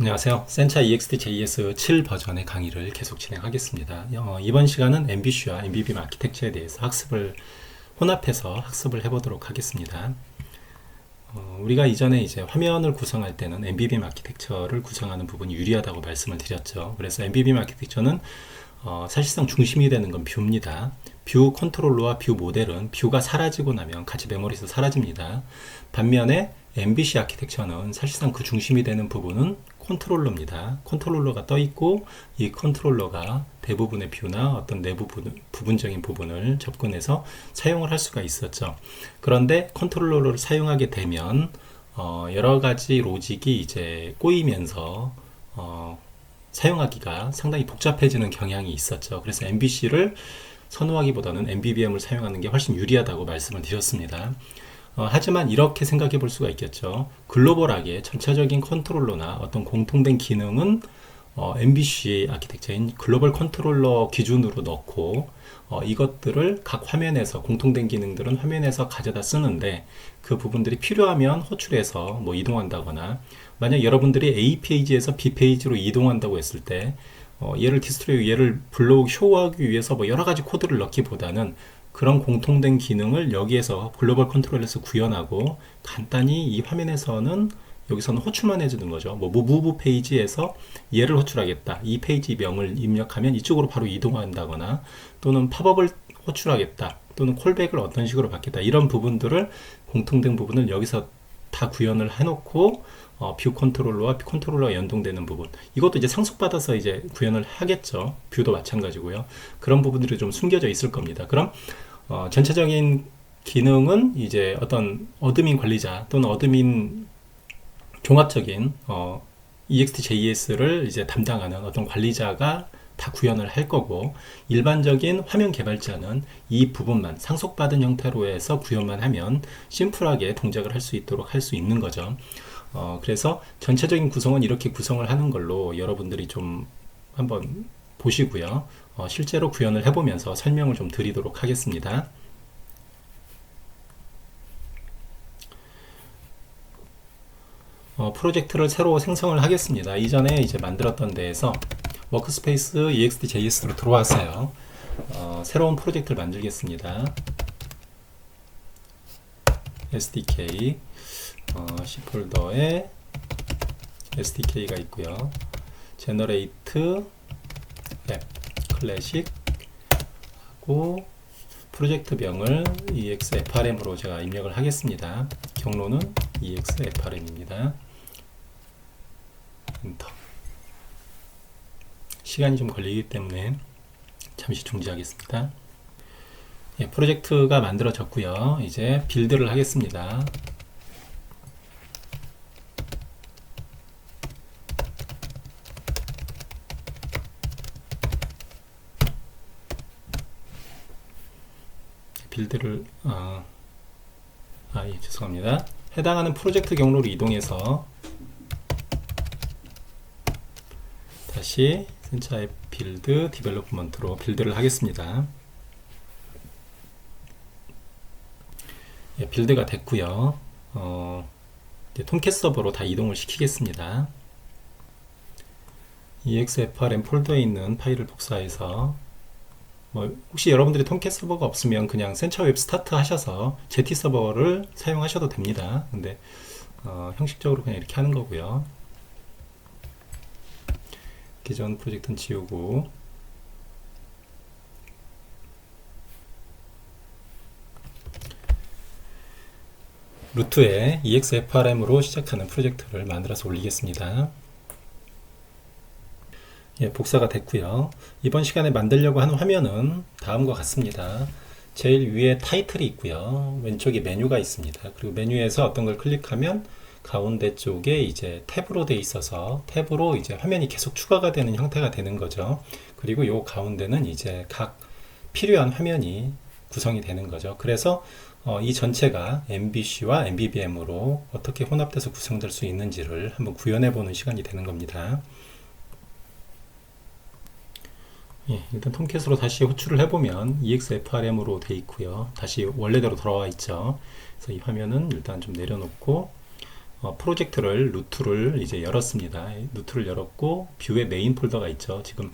안녕하세요. 센차 EXT-JS 7 버전의 강의를 계속 진행하겠습니다. 이번 시간은 MVC와 MVVM 아키텍처에 대해서 혼합해서 학습을 해보도록 하겠습니다. 우리가 이전에 이제 화면을 구성할 때는 MVVM 아키텍처를 구성하는 부분이 유리하다고 말씀을 드렸죠. 그래서 MVVM 아키텍처는 사실상 중심이 되는 건 뷰입니다. 뷰 컨트롤러와 뷰 모델은 뷰가 사라지고 나면 같이 메모리에서 사라집니다. 반면에 MVC 아키텍처는 사실상 그 중심이 되는 부분은 컨트롤러입니다. 컨트롤러가 떠 있고 이 컨트롤러가 대부분의 뷰나 어떤 내부 부분적인 부분을 접근해서 사용을 할 수가 있었죠. 그런데 컨트롤러를 사용하게 되면 여러 가지 로직이 이제 꼬이면서 사용하기가 상당히 복잡해지는 경향이 있었죠. 그래서 MVC를 선호하기보다는 MVVM을 사용하는 게 훨씬 유리하다고 말씀을 드렸습니다. 하지만 이렇게 생각해 볼 수가 있겠죠. 글로벌하게 전체적인 컨트롤러나 어떤 공통된 기능은 MVC 아키텍처인 글로벌 컨트롤러 기준으로 넣고 이것들을 각 화면에서 공통된 기능들은 화면에서 가져다 쓰는데 그 부분들이 필요하면 호출해서 뭐 이동한다거나 만약 여러분들이 A 페이지에서 B 페이지로 이동한다고 했을 때 얘를 디스트로이, 얘를 블로우 쇼하기 위해서 뭐 여러 가지 코드를 넣기보다는 그런 공통된 기능을 여기에서 글로벌 컨트롤에서 구현하고 간단히 이 화면에서는 여기서는 호출만 해주는 거죠. 뭐 무브 페이지에서 얘를 호출하겠다. 이 페이지 명을 입력하면 이쪽으로 바로 이동한다거나 또는 팝업을 호출하겠다. 또는 콜백을 어떤 식으로 받겠다. 이런 부분들을 공통된 부분을 여기서 다 구현을 해놓고 뷰 컨트롤러와 뷰 컨트롤러가 연동되는 부분 이것도 이제 상속받아서 이제 구현을 하겠죠. 뷰도 마찬가지고요. 그런 부분들이 좀 숨겨져 있을 겁니다. 그럼 전체적인 기능은 이제 어떤 어드민 관리자 또는 어드민 종합적인 EXT-JS를 이제 담당하는 어떤 관리자가 다 구현을 할 거고 일반적인 화면 개발자는 이 부분만 상속받은 형태로 해서 구현만 하면 심플하게 동작을 할 수 있도록 할 수 있는 거죠. 그래서 전체적인 구성은 이렇게 구성을 하는 걸로 여러분들이 좀 한번 보시고요. 실제로 구현을 해보면서 설명을 좀 드리도록 하겠습니다. 프로젝트를 새로 생성을 하겠습니다. 이전에 이제 만들었던 데에서 워크스페이스 EXT-JS로 들어왔어요. 새로운 프로젝트를 만들겠습니다. SDK C 폴더에 SDK가 있고요. 제너레이트 앱 클래식 하고 프로젝트 명을 EXFRM으로 제가 입력을 하겠습니다. 경로는 EXFRM입니다. 엔터. 시간이 좀 걸리기 때문에 잠시 중지하겠습니다. 예, 프로젝트가 만들어졌고요. 이제 빌드를 하겠습니다. 빌드를 예, 죄송합니다. 해당하는 프로젝트 경로로 이동해서 다시 센차의 빌드 디벨롭먼트로 빌드를 하겠습니다. 예, 빌드가 됐고요. 이제 톰캣 서버로 다 이동을 시키겠습니다. EXFRM 폴더에 있는 파일을 복사해서 혹시 여러분들이 톰캣 서버가 없으면 그냥 센차 웹 스타트 하셔서 제티 서버를 사용하셔도 됩니다. 근데 형식적으로 그냥 이렇게 하는 거고요. 기존 프로젝트는 지우고 루트에 EXFRM으로 시작하는 프로젝트를 만들어서 올리겠습니다. 예, 복사가 됐고요. 이번 시간에 만들려고 하는 화면은 다음과 같습니다. 제일 위에 타이틀이 있고요. 왼쪽에 메뉴가 있습니다. 그리고 메뉴에서 어떤 걸 클릭하면 가운데 쪽에 이제 탭으로 돼 있어서 탭으로 이제 화면이 계속 추가가 되는 형태가 되는 거죠. 그리고 요 가운데는 이제 각 필요한 화면이 구성이 되는 거죠. 그래서 이 전체가 MVC와 MVVM으로 어떻게 혼합돼서 구성될 수 있는지를 한번 구현해 보는 시간이 되는 겁니다. 예, 일단 톰캣으로 다시 호출을 해보면 EXFRM으로 되어 있고요. 다시 원래대로 돌아와 있죠. 그래서 이 화면은 일단 좀 내려놓고 프로젝트를 루트를 이제 열었습니다. 루트를 열었고 뷰에 메인 폴더가 있죠. 지금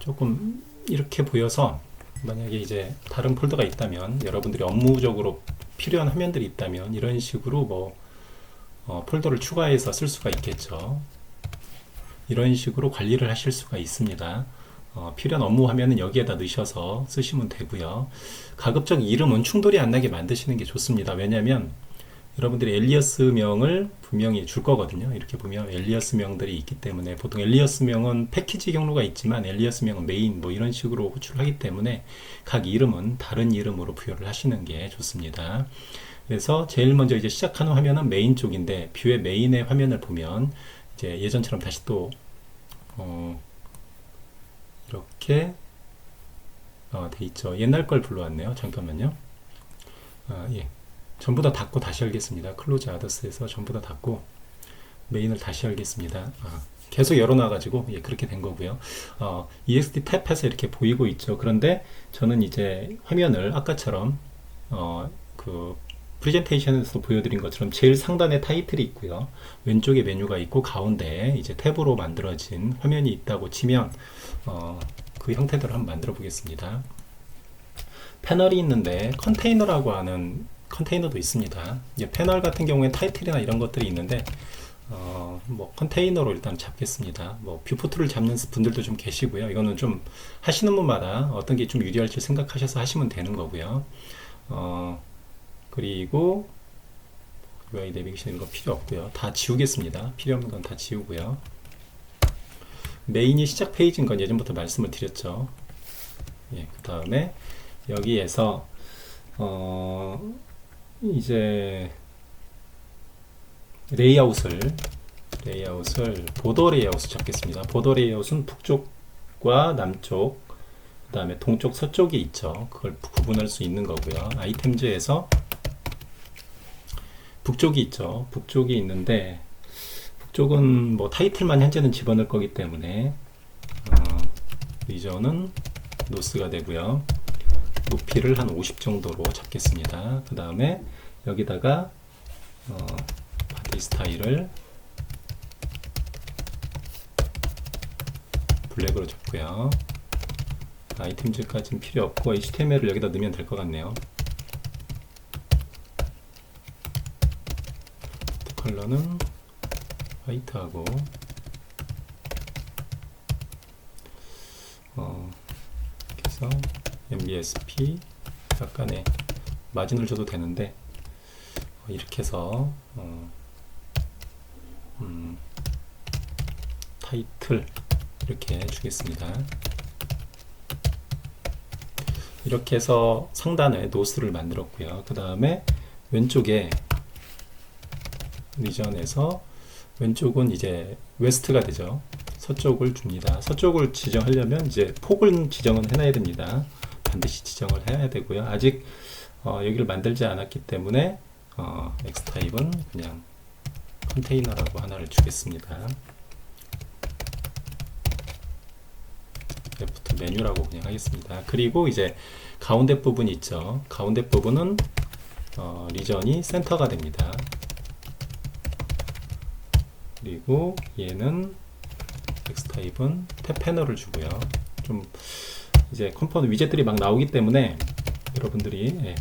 조금 이렇게 보여서 만약에 이제 다른 폴더가 있다면 여러분들이 업무적으로 필요한 화면들이 있다면 이런 식으로 뭐 폴더를 추가해서 쓸 수가 있겠죠. 이런 식으로 관리를 하실 수가 있습니다. 필요한 업무 화면은 여기에다 넣으셔서 쓰시면 되고요. 가급적 이름은 충돌이 안 나게 만드시는 게 좋습니다. 왜냐하면 여러분들이 엘리어스명을 분명히 줄 거거든요. 이렇게 보면 엘리어스명들이 있기 때문에 보통 엘리어스명은 패키지 경로가 있지만 엘리어스명은 메인 뭐 이런 식으로 호출하기 때문에 각 이름은 다른 이름으로 부여를 하시는 게 좋습니다. 그래서 제일 먼저 이제 시작하는 화면은 메인 쪽인데 뷰의 메인의 화면을 보면 이제 예전처럼 다시 또 이렇게 돼 있죠. 옛날 걸 불러왔네요. 잠깐만요. 예. 전부 다 닫고 다시 열겠습니다. 클로즈 아더스에서 전부 다 닫고 메인을 다시 열겠습니다. 계속 열어놔가지고 예, 그렇게 된 거고요. EXT 탭에서 이렇게 보이고 있죠. 그런데 저는 이제 화면을 아까처럼 그 프레젠테이션에서 보여드린 것처럼 제일 상단에 타이틀이 있고요. 왼쪽에 메뉴가 있고 가운데에 이제 탭으로 만들어진 화면이 있다고 치면 그 형태대로 한번 만들어 보겠습니다. 패널이 있는데 컨테이너라고 하는 컨테이너도 있습니다. 이제 패널 같은 경우에 타이틀이나 이런 것들이 있는데 뭐 컨테이너로 일단 잡겠습니다. 뭐 뷰포트를 잡는 분들도 좀 계시고요. 이거는 좀 하시는 분마다 어떤 게 좀 유리할지 생각하셔서 하시면 되는 거고요. 그리고 UI 내비게이션 이런 거 필요 없고요. 다 지우겠습니다. 필요 없는 건 다 지우고요. 메인이 시작 페이지인 건 예전부터 말씀을 드렸죠. 예, 그 다음에 여기에서 이제 레이아웃을 보더 레이아웃을 잡겠습니다. 보더 레이아웃은 북쪽과 남쪽 그 다음에 동쪽 서쪽이 있죠. 그걸 구분할 수 있는 거고요. 아이템즈에서 북쪽이 있죠. 북쪽이 있는데 북쪽은 뭐 타이틀만 현재는 집어넣을 거기 때문에 리전은 노스가 되고요. 높이를 한 50 정도로 잡겠습니다. 그 다음에 여기다가 바디 스타일을 블랙으로 잡고요. 아이템즈까지는 필요 없고 HTML을 여기다 넣으면 될 것 같네요. 컬러는 화이트하고 그래서 MBSP 약간의 마진을 줘도 되는데 이렇게 해서 타이틀 이렇게 주겠습니다. 이렇게 해서 상단에 노스를 만들었고요. 그 다음에 왼쪽에 리전에서 왼쪽은 이제 웨스트가 되죠. 서쪽을 줍니다. 서쪽을 지정하려면 이제 폭을 지정은 해놔야 됩니다. 반드시 지정을 해야 되고요. 아직 여기를 만들지 않았기 때문에 X타입은 그냥 컨테이너라고 하나를 주겠습니다. 레프트 메뉴라고 그냥 하겠습니다. 그리고 이제 가운데 부분이 있죠. 가운데 부분은 리전이 센터가 됩니다. 그리고 얘는 X타입은 탭 패널을 주고요. 좀 이제 컴포넌트 위젯들이 막 나오기 때문에 여러분들이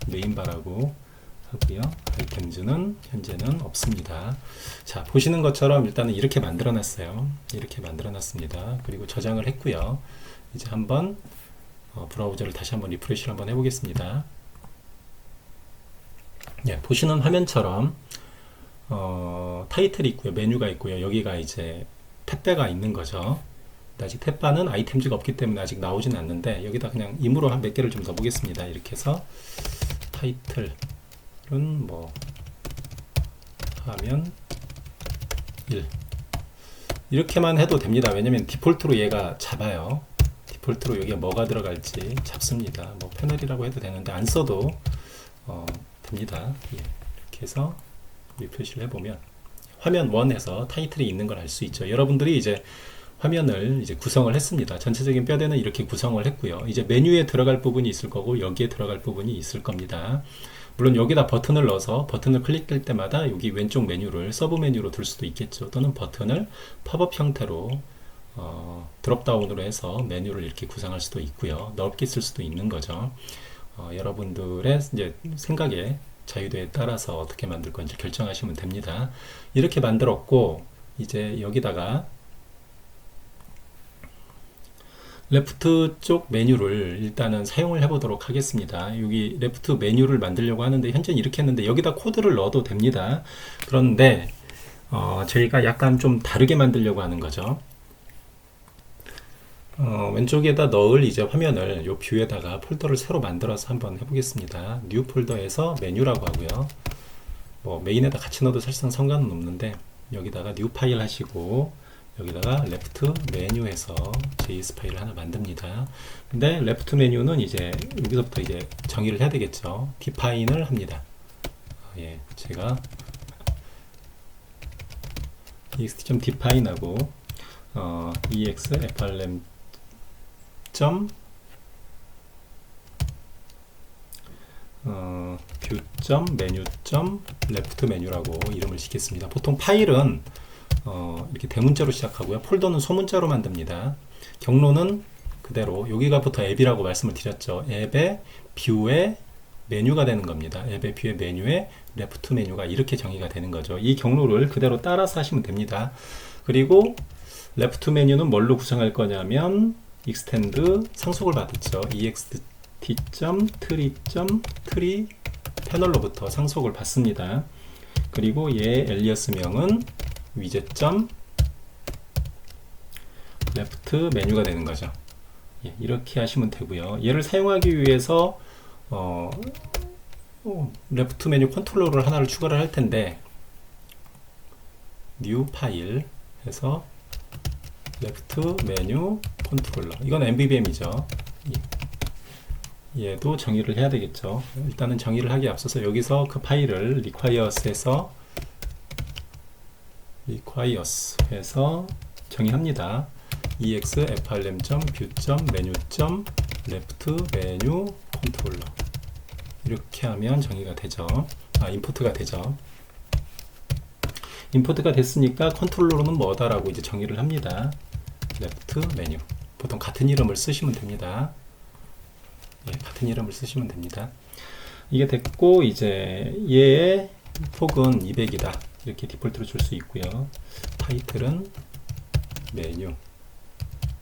네임바라고 하고요. 아이템즈는 현재는 없습니다. 자, 보시는 것처럼 일단은 이렇게 만들어 놨어요. 이렇게 만들어 놨습니다. 그리고 저장을 했고요. 이제 한번 브라우저를 다시 한번 리프레시를 한번 해보겠습니다. 예, 보시는 화면처럼 타이틀이 있고요. 메뉴가 있고요. 여기가 이제 탭배가 있는 거죠. 아직 탭바는 아이템즈가 없기 때문에 아직 나오진 않는데 여기다 그냥 임으로 한 몇 개를 좀 넣어보겠습니다. 이렇게 해서 타이틀은 뭐 하면 1 이렇게만 해도 됩니다. 왜냐면 디폴트로 얘가 잡아요. 디폴트로 여기에 뭐가 들어갈지 잡습니다. 뭐 패널이라고 해도 되는데 안 써도 됩니다. 예, 이렇게 해서 리프레시를 해보면 화면 1에서 타이틀이 있는 걸 알 수 있죠. 여러분들이 이제 화면을 이제 구성을 했습니다. 전체적인 뼈대는 이렇게 구성을 했고요. 이제 메뉴에 들어갈 부분이 있을 거고 여기에 들어갈 부분이 있을 겁니다. 물론 여기다 버튼을 넣어서 버튼을 클릭할 때마다 여기 왼쪽 메뉴를 서브 메뉴로 둘 수도 있겠죠. 또는 버튼을 팝업 형태로 드롭다운으로 해서 메뉴를 이렇게 구성할 수도 있고요. 넓게 쓸 수도 있는 거죠. 여러분들의 이제 생각에 자유도에 따라서 어떻게 만들 건지 결정하시면 됩니다. 이렇게 만들었고 이제 여기다가 레프트 쪽 메뉴를 일단은 사용을 해보도록 하겠습니다. 여기 레프트 메뉴를 만들려고 하는데 현재는 이렇게 했는데 여기다 코드를 넣어도 됩니다. 그런데 저희가 약간 좀 다르게 만들려고 하는 거죠. 왼쪽에다 넣을 이제 화면을 요 뷰에다가 폴더를 새로 만들어서 한번 해보겠습니다. 뉴 폴더에서 메뉴라고 하고요. 뭐 메인에다 같이 넣어도 사실상 상관은 없는데 여기다가 뉴 파일 하시고 여기다가 레프트 메뉴에서 JS 파일을 하나 만듭니다. 근데 레프트 메뉴는 이제 여기서부터 이제 정의를 해야 되겠죠. 디파인을 합니다. 예, 제가 ext.define하고 exfrlm view menu left 메뉴라고 이름을 짓겠습니다. 보통 파일은 이렇게 대문자로 시작하고요. 폴더는 소문자로 만듭니다. 경로는 그대로 여기가부터 앱이라고 말씀을 드렸죠. 앱의 뷰의 메뉴가 되는 겁니다. 앱의 뷰의 메뉴에 레프트 메뉴가 이렇게 정의가 되는 거죠. 이 경로를 그대로 따라서 하시면 됩니다. 그리고 레프트 메뉴는 뭘로 구성할 거냐면 extend 상속을 받았죠. ext.tree 패널로부터 상속을 받습니다. 그리고 얘 엘리어스명은 위젯 레프트 메뉴가 되는 거죠. 예, 이렇게 하시면 되고요. 얘를 사용하기 위해서 레프트 메뉴 컨트롤러 하나를 추가를 할 텐데 뉴 파일 해서 레프트 메뉴 컨트롤러 이건 MVVM이죠. 얘도 정의를 해야 되겠죠. 일단은 정의를 하기에 앞서서 여기서 그 파일을 requires에서 해서 정의합니다. exfrlm.view.menu.leftMenu 이렇게 하면 정의가 되죠. 임포트가 되죠. 임포트가 됐으니까 컨트롤러는 뭐다라고 이제 정의를 합니다. 레프트 메뉴. 보통 같은 이름을 쓰시면 됩니다. 예, 같은 이름을 쓰시면 됩니다. 이게 됐고 이제 얘의 폭은 200이다. 이렇게 디폴트로 줄 수 있고요. 타이틀은 메뉴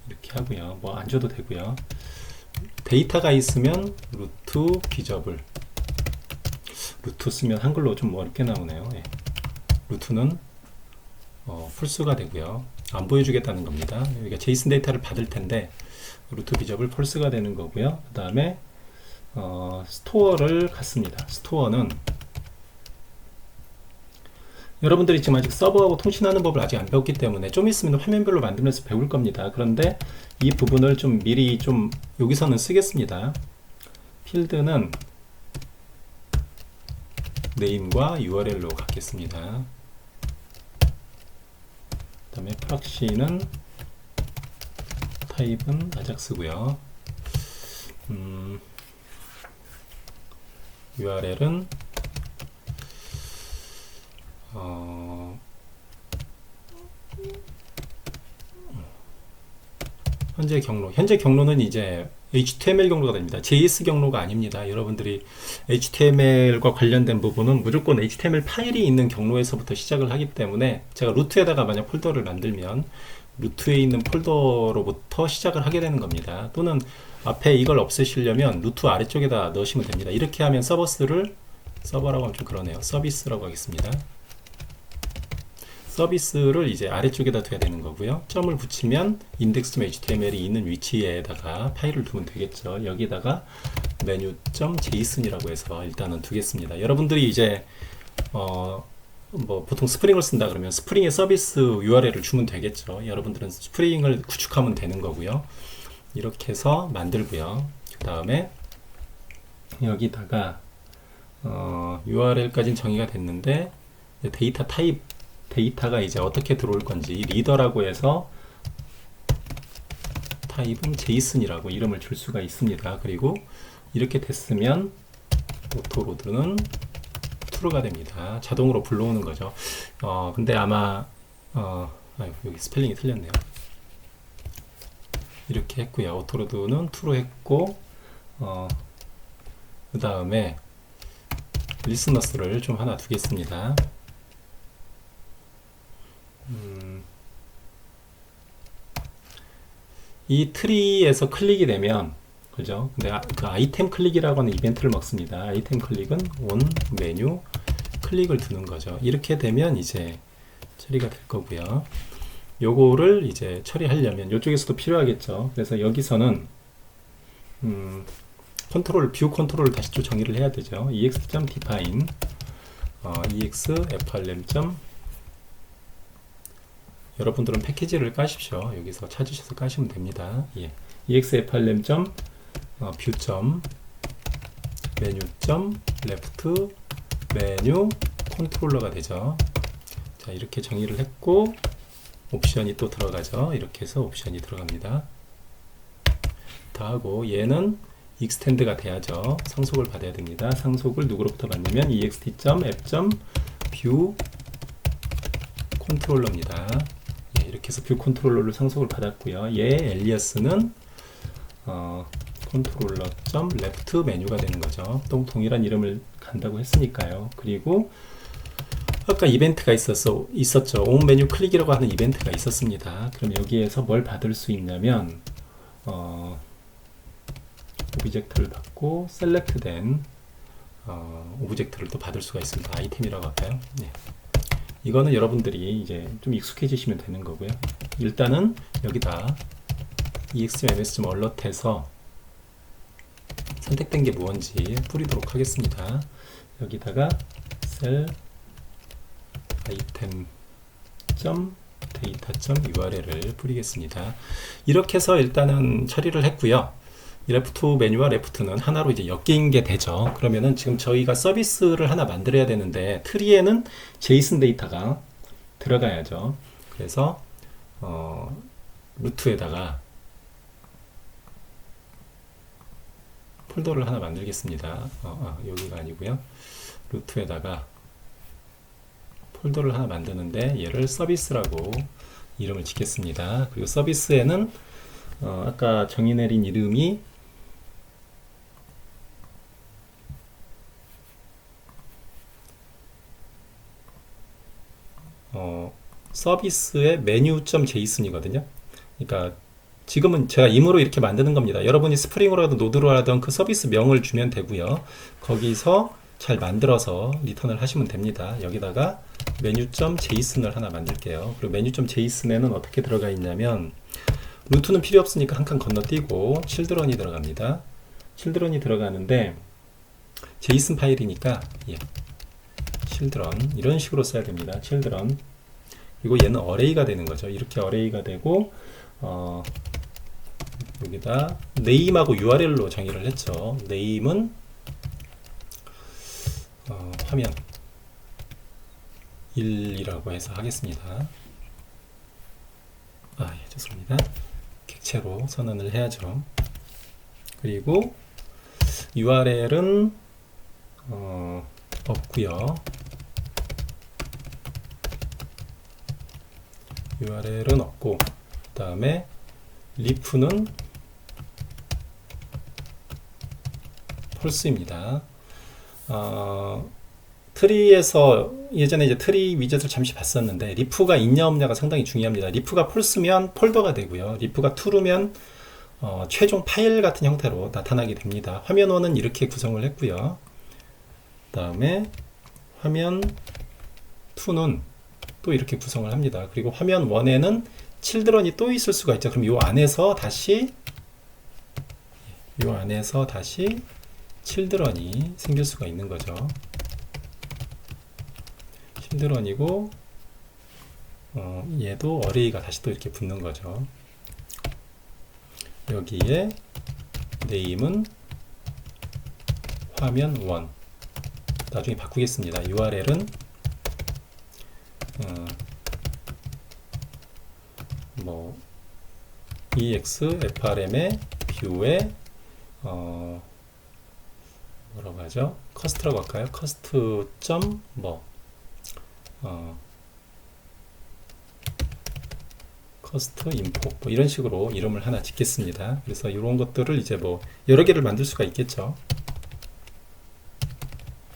이렇게 하고요. 뭐 안 줘도 되고요. 데이터가 있으면 루트 비저블 루트 쓰면 한글로 좀 어렵게 나오네요. 예. 루트는 폴스가 되고요. 안 보여주겠다는 겁니다. 여기가 제이슨 데이터를 받을 텐데 루트 비저블 폴스가 되는 거고요. 그 다음에 스토어를 갖습니다. 스토어는 여러분들이 지금 아직 서버하고 통신하는 법을 아직 안 배웠기 때문에 좀 있으면 화면별로 만들면서 배울 겁니다. 그런데 이 부분을 좀 미리 좀 여기서는 쓰겠습니다. 필드는 네임과 URL로 갖겠습니다. 그 다음에 프락시는 타입은 아작스고요. URL은 현재 경로는 이제 HTML 경로가 됩니다. JS 경로가 아닙니다. 여러분들이 HTML과 관련된 부분은 무조건 HTML 파일이 있는 경로에서부터 시작을 하기 때문에 제가 루트에다가 만약 폴더를 만들면 루트에 있는 폴더로부터 시작을 하게 되는 겁니다. 또는 앞에 이걸 없애시려면 루트 아래쪽에다 넣으시면 됩니다. 이렇게 하면 서버라고 하면 좀 그러네요. 서비스라고 하겠습니다. 서비스를 이제 아래쪽에다 둬야 되는 거고요. 점을 붙이면 index.html이 있는 위치에다가 파일을 두면 되겠죠. 여기다가 menu.json이라고 해서 일단은 두겠습니다. 여러분들이 이제 뭐 보통 스프링을 쓴다 그러면 스프링의 서비스 URL을 주면 되겠죠. 여러분들은 스프링을 구축하면 되는 거고요. 이렇게 해서 만들고요. 그 다음에 여기다가 URL까지는 정의가 됐는데 데이터 타입 데이터가 이제 어떻게 들어올 건지 리더라고 해서 타입은 JSON이라고 이름을 줄 수가 있습니다. 그리고 이렇게 됐으면 오토로드는 true가 됩니다. 자동으로 불러오는 거죠. 근데 아마 여기 스펠링이 틀렸네요. 이렇게 했고요. 오토로드는 true 했고 그 다음에 리스너스를 좀 하나 두겠습니다. 이 트리에서 클릭이 되면 그죠? 근데 그 아이템 클릭이라고 하는 이벤트를 먹습니다. 아이템 클릭은 온 메뉴 클릭을 두는 거죠. 이렇게 되면 이제 처리가 될 거고요. 요거를 이제 처리하려면 이쪽에서도 필요하겠죠. 그래서 여기서는 뷰 컨트롤을 다시 또 정의를 해야 되죠. ex.define ex.frlem. 여러분들은 패키지를 까십시오. 여기서 찾으셔서 까시면 됩니다. 예. ex.frlem. view. menu.left 메뉴 컨트롤러가 되죠. 자, 이렇게 정의를 했고 옵션이 또 들어가죠. 이렇게 해서 옵션이 들어갑니다. 다 하고 얘는 extend가 돼야죠. 상속을 받아야 됩니다. 상속을 누구로부터 받냐면 ext.app.view 컨트롤러입니다. 예, 이렇게 해서 뷰 컨트롤러를 상속을 받았고요. 얘 엘리어스는 컨트롤러.left 메뉴가 되는 거죠. 또 동일한 이름을 간다고 했으니까요. 그리고 아까 이벤트가 있었죠. 온 메뉴 클릭이라고 하는 이벤트가 있었습니다. 그럼 여기에서 뭘 받을 수 있냐면 오브젝트를 받고 셀렉트된 오브젝트를 또 받을 수가 있습니다. 아이템이라고 할까요? 네. 이거는 여러분들이 이제 좀 익숙해지시면 되는 거고요. 일단은 여기다 ex.ms.alert에서 선택된 게 무언지 뿌리도록 하겠습니다. 여기다가 셀 item.data.url을 뿌리겠습니다. 이렇게 해서 일단은 처리를 했고요. 이 레프트 메뉴와 레프트는 하나로 이제 엮인 게 되죠. 그러면은 지금 저희가 서비스를 하나 만들어야 되는데 트리에는 제이슨 데이터가 들어가야죠. 그래서 루트에다가 폴더를 하나 만들겠습니다. 여기가 아니고요. 루트에다가 폴더를 하나 만드는데 얘를 서비스라고 이름을 짓겠습니다. 그리고 서비스에는 아까 정의 내린 이름이 서비스의 menu.json이거든요. 그러니까 지금은 제가 임으로 이렇게 만드는 겁니다. 여러분이 스프링으로 하든 노드로 하든 그 서비스 명을 주면 되고요. 거기서 잘 만들어서 리턴을 하시면 됩니다. 여기다가 menu.json을 하나 만들게요. 그리고 menu.json에는 어떻게 들어가 있냐면 루트는 필요 없으니까 한 칸 건너뛰고 children이 들어갑니다. children이 들어가는데 JSON 파일이니까 children 이런 식으로 써야 됩니다. children 그리고 얘는 array가 되는 거죠. 이렇게 array가 되고 여기다 name하고 URL로 정의를 했죠. name은 화면 1이라고 해서 하겠습니다. 죄송합니다. 객체로 선언을 해야죠. 그리고 URL은 없고요. URL은 없고 그 다음에 리프는 폴스입니다. 트리에서 예전에 이제 트리 위젯을 잠시 봤었는데 리프가 있냐 없냐가 상당히 중요합니다. 리프가 폴스면 폴더가 되고요. 리프가 true면 최종 파일 같은 형태로 나타나게 됩니다. 화면 1은 이렇게 구성을 했고요. 그 다음에 화면 2는 또 이렇게 구성을 합니다. 그리고 화면 1에는 children이 또 있을 수가 있죠. 그럼 이 안에서 다시 children이 생길 수가 있는 거죠. children이고 얘도 array가 다시 또 이렇게 붙는 거죠. 여기에 name은 화면 1 나중에 바꾸겠습니다. URL은 ex frm의 view에 뭐라고 하죠? 커스트라고 할까요? 커스트 점 뭐 커스트 인포 뭐 이런 식으로 이름을 하나 짓겠습니다. 그래서 이런 것들을 이제 뭐 여러 개를 만들 수가 있겠죠.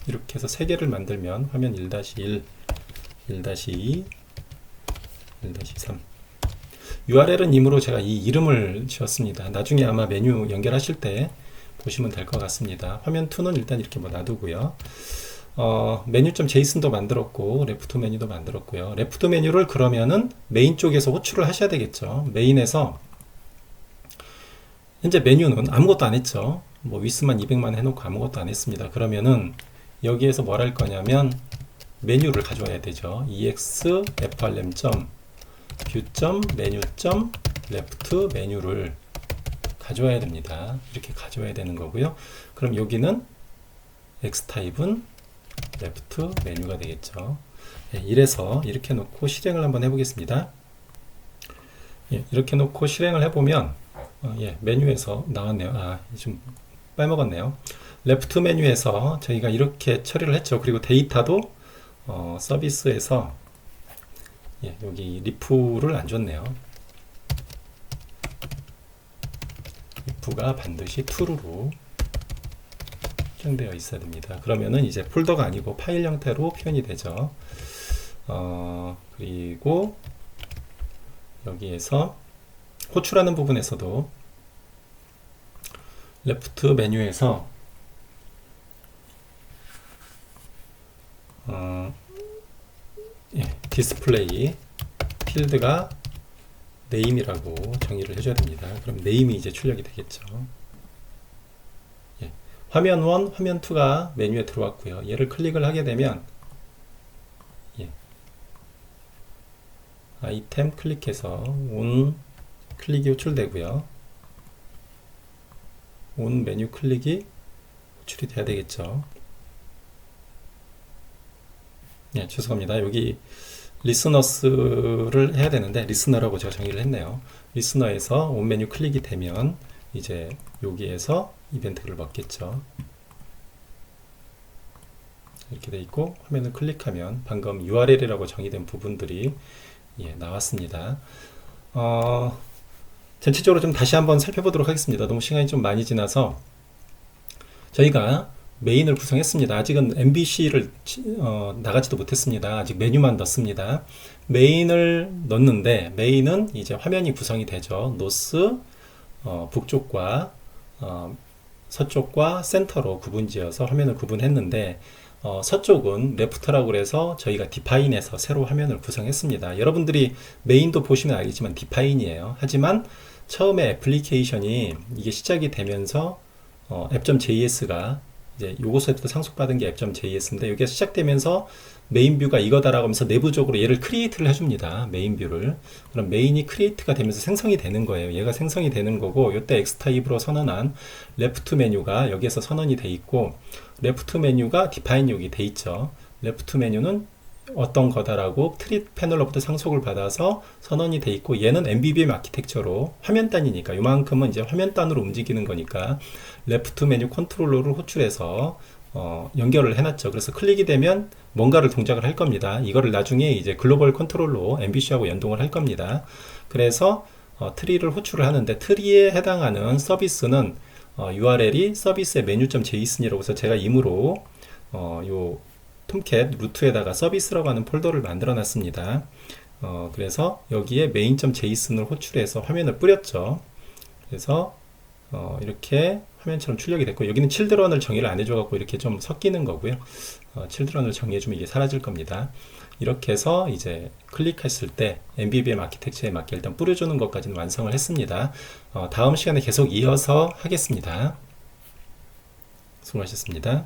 이렇게 해서 세 개를 만들면 화면 1-1, 1-2, 1-3 URL은 임으로 제가 이 이름을 지었습니다. 나중에 아마 메뉴 연결하실 때 보시면 될 것 같습니다. 화면 2는 일단 이렇게 뭐 놔두고요. 메뉴.json도 만들었고 레프트 메뉴도 만들었고요. 레프트 메뉴를 그러면은 메인 쪽에서 호출을 하셔야 되겠죠. 메인에서 현재 메뉴는 아무것도 안 했죠. 뭐 위스만 200만 해놓고 아무것도 안 했습니다. 그러면은 여기에서 뭘 할 거냐면 메뉴를 가져와야 되죠. ex frm view menu left 메뉴를 가져와야 됩니다. 이렇게 가져와야 되는 거고요. 그럼 여기는 x타입은 left 메뉴가 되겠죠. 예, 이래서 이렇게 놓고 실행을 한번 해보겠습니다. 예, 이렇게 놓고 실행을 해보면 예, 메뉴에서 나왔네요. 좀 빼먹었네요. 레프트 메뉴에서 저희가 이렇게 처리를 했죠. 그리고 데이터도 서비스에서 예, 여기 리프를 안 줬네요. 리프가 반드시 true로 되어 있어야 됩니다. 그러면은 이제 폴더가 아니고 파일 형태로 표현이 되죠. 그리고 여기에서 호출하는 부분에서도 레프트 메뉴에서 예, 디스플레이 필드가 네임이라고 정의를 해줘야 됩니다. 그럼 네임이 이제 출력이 되겠죠. 예, 화면 1, 화면 2가 메뉴에 들어왔고요. 얘를 클릭을 하게 되면 예, 아이템 클릭해서 온 클릭이 호출되고요. 온 메뉴 클릭이 호출이 돼야 되겠죠. 예, 죄송합니다. 여기 리스너스를 해야 되는데 리스너라고 제가 정의를 했네요. 리스너에서 온 메뉴 클릭이 되면 이제 여기에서 이벤트를 먹겠죠. 이렇게 돼 있고 화면을 클릭하면 방금 URL이라고 정의된 부분들이 예, 나왔습니다. 전체적으로 좀 다시 한번 살펴보도록 하겠습니다. 너무 시간이 좀 많이 지나서 저희가 메인을 구성했습니다. 아직은 MVC를 나가지도 못했습니다. 아직 메뉴만 넣습니다. 메인을 넣는데 메인은 이제 화면이 구성이 되죠. 노스, 북쪽과 서쪽과 센터로 구분지어서 화면을 구분했는데 서쪽은 레프트라고 그래서 저희가 디파인해서 새로 화면을 구성했습니다. 여러분들이 메인도 보시면 알겠지만 디파인이에요. 하지만 처음에 애플리케이션이 이게 시작이 되면서 app.js가 이제 요것에도 상속받은 게 app.js인데 여기가 시작되면서 메인 뷰가 이거다라고 하면서 내부적으로 얘를 크리에이트를 해줍니다. 메인 뷰를. 그럼 메인이 크리에이트가 되면서 생성이 되는 거예요. 얘가 생성이 되는 거고 이때 X타입으로 선언한 레프트 메뉴가 여기에서 선언이 돼 있고 레프트 메뉴가 디파인 여기 돼 있죠. 레프트 메뉴는 어떤 거다라고 트리 패널로부터 상속을 받아서 선언이 돼 있고 얘는 MVVM 아키텍처로 화면 단위니까 이만큼은 이제 화면 단으로 움직이는 거니까 레프트 메뉴 컨트롤러를 호출해서 연결을 해놨죠. 그래서 클릭이 되면 뭔가를 동작을 할 겁니다. 이거를 나중에 이제 글로벌 컨트롤러 MVC하고 연동을 할 겁니다. 그래서 트리를 호출을 하는데 트리에 해당하는 서비스는 URL이 서비스의 메뉴.json이라고 해서 제가 임으로 요 톰캣 루트에다가 서비스라고 하는 폴더를 만들어 놨습니다. 그래서 여기에 main.json을 호출해서 화면을 뿌렸죠. 그래서 이렇게 화면처럼 출력이 됐고 여기는 children을 정의를 안 해줘 갖고 이렇게 좀 섞이는 거고요. children을 정의해주면 이게 사라질 겁니다. 이렇게 해서 이제 클릭했을 때 MVVM 아키텍처에 맞게 일단 뿌려주는 것까지는 완성을 했습니다. 다음 시간에 계속 이어서 하겠습니다. 수고하셨습니다.